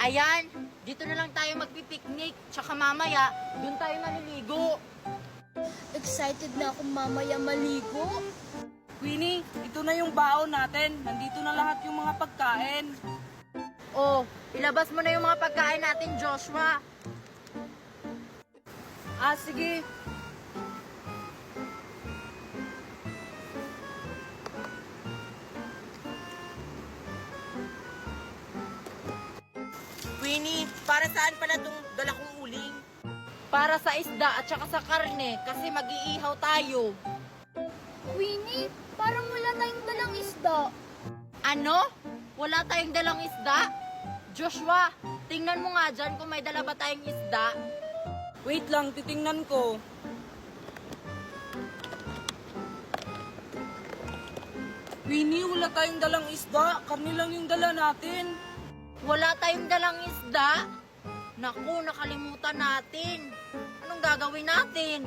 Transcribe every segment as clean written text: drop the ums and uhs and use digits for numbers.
Ayan, dito na lang tayo magpipiknik. Tsaka mamaya, dun tayo maliligo. Excited na akong mamaya maligo. Queenie, ito na yung baon natin. Nandito na lahat yung mga pagkain. Oh, ilabas mo na yung mga pagkain natin, Joshua. Ah, sige. Queenie, para saan pala tong dala kong uling? Para sa isda at saka sa karne, kasi mag-iihaw tayo. Queenie, parang wala tayong dalang isda. Ano? Wala tayong dalang isda? Joshua, tingnan mo nga dyan kung may dala ba tayong isda. Wait lang, titingnan ko. Queenie, wala tayong dalang isda. Karni lang yung dala natin. Wala tayong dalang isda? Naku, nakalimutan natin. Anong gagawin natin?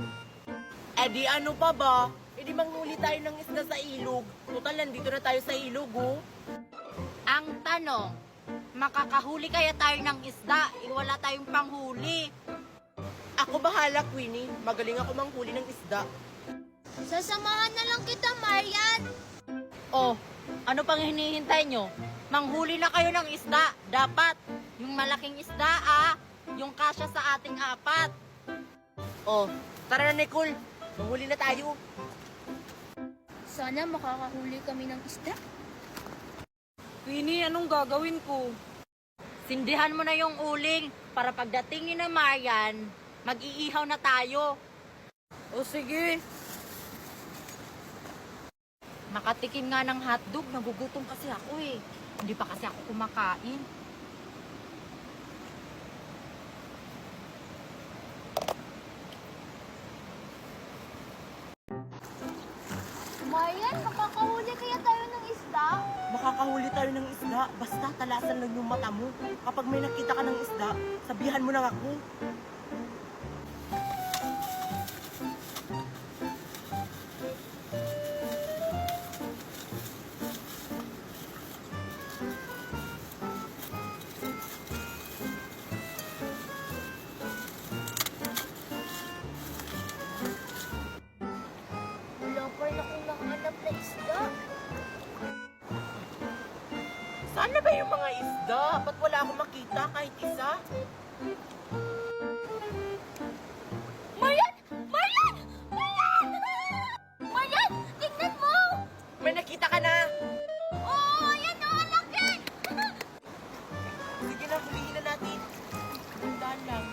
Eh di ano pa ba? Eh di manghuli tayo ng isda sa ilog. Total, nandito na tayo sa ilog, oh. Ang tanong, makakahuli kaya tayo ng isda? Wala tayong panghuli. Ako bahala, Queenie. Magaling ako manghuli ng isda. Sasamahan na lang kita, Marian. Oh, ano pang hinihintay nyo? Manghuli na kayo ng isda. Dapat, yung malaking isda yung kasya sa ating apat. Oh, tara na, Nicole. Manghuli na tayo. Sana makakahuli kami ng isda. Queenie, anong gagawin ko? Sindihan mo na yung uling para pagdating ni na Marian, mag-iihaw na tayo. O sige. Makatikim nga ng hotdog, nagugutom kasi ako eh. Hindi pa kasi ako kumakain. Marian, makakahuli kaya tayo ng isda? Makakahuli tayo ng isda. Basta talasan lang yung mata mo. Kapag may nakita ka ng isda, sabihan mo lang ako. Wala pa rin akong nahanap na isda. Saan na ba yung mga isda? Ba't wala akong makita kahit isa? Marian! Marian! Marian! Marian! Tingnan mo! May nakita ka na! Oo, ayan o, ang laki! Sige na, hulihin na natin. Tandaan lang.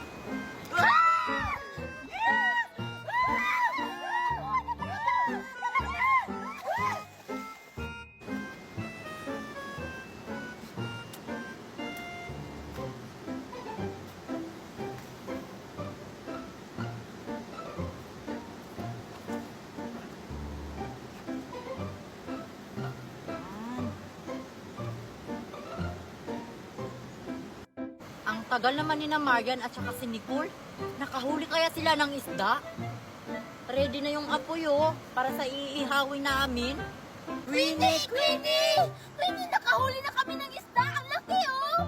Ang tagal naman ni na Marian at saka si Nicole. Nakahuli kaya sila ng isda? Ready na yung apoy para sa iihawin namin. Queenie! Queenie! Queenie, nakahuli na kami ng isda! Ang laki oh!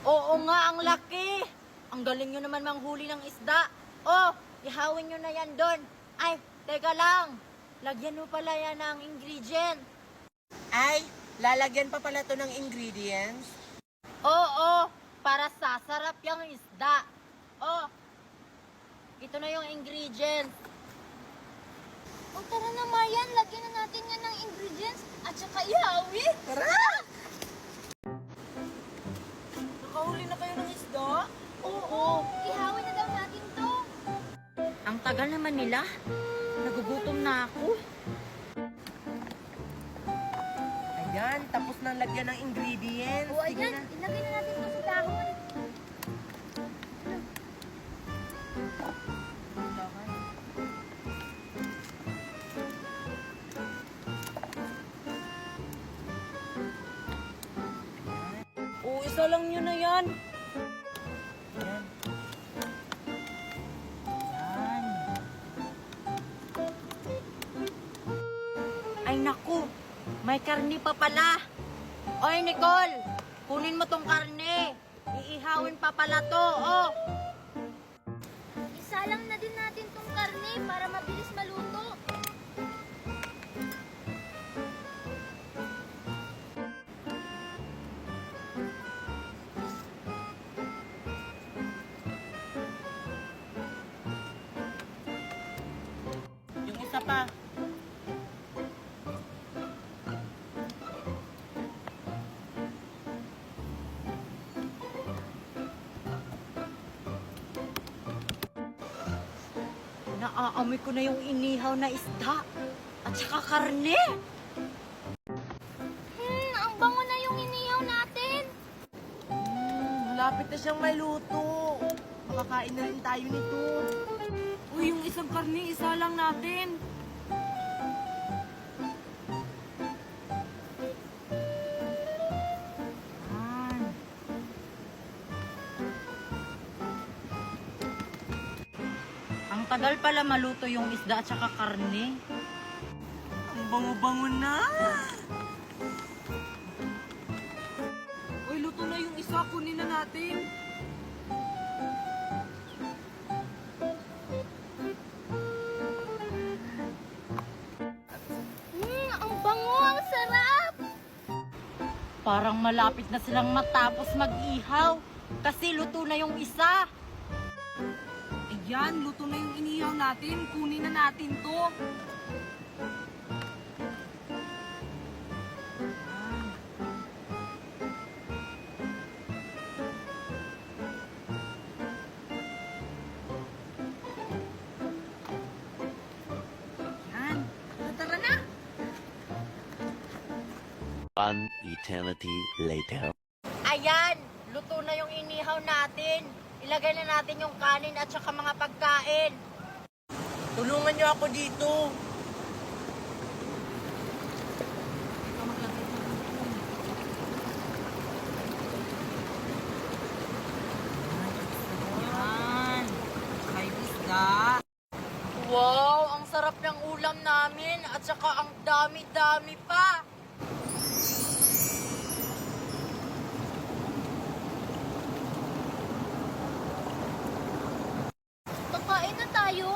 Oo nga, ang laki. Ang galing nyo naman manghuli ng isda. Oh, ihawin nyo na yan doon. Ay, teka lang. Lagyan mo pala yan ng ingredient. Ay, lalagyan pa pala to ng ingredients. Oo, para sasarap yung isda. Oh, ito na yung ingredient. O tara na, Marian, lagyan na natin yan ng ingredients at saka ihawi. Tara! Nakahuli na kayo ng isda? Oo, ihawi na daw natin to. Ang tagal naman nila. Nagugutom na ako. Ayan, tapos nang lagyan ng ingredients. O Sige ayan, na. ilagay na natin to sa dahon. O, isa lang yun na yan. Ayan. Ayan. Ay naku, may karni pa pala. Oy Nicole, kunin mo tong karne. iihawin pa pala to, oh. Isalang na din natin tong karne para mabilis maluto. Yung isa pa. Naaamoy ko na yung inihaw na isda at saka karne. Ang bango na yung inihaw natin. Malapit na siyang may luto. Makakain na rin tayo nito. Uy, yung isang karne, isa lang natin. Yan. Ang tagal pala maluto yung isda at saka karne. Ang bango-bango na. Uy, luto na yung isa, kunin na natin. Ang bango, ang sarap. Parang malapit na silang matapos mag-ihaw kasi luto na yung isa. Ayan, luto na yung inihaw natin. Kunin na natin to. Yan. Tara na. One eternity later. Ayan, luto na yung inihaw natin. Ilagay na natin yung kanin at saka mga pagkain. Tulungan niyo ako dito. Yan. Saka yung isda. Wow, ang sarap ng ulam namin at saka ang dami-dami pa. Kakain na tayo.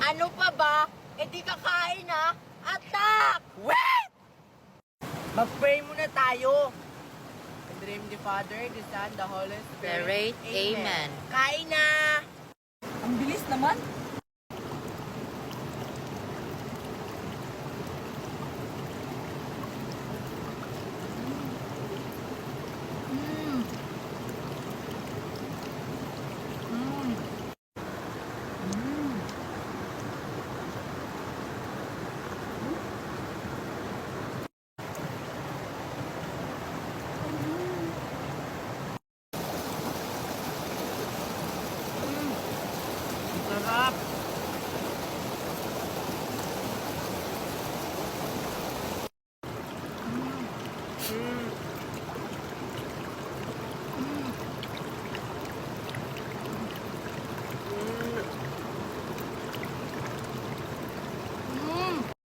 Ano pa ba? E di kakain na. Attack! Wait! Mag-pray muna tayo. In the name of the Father, the Son, the Holy Spirit. Amen. Kain na! Ang bilis naman.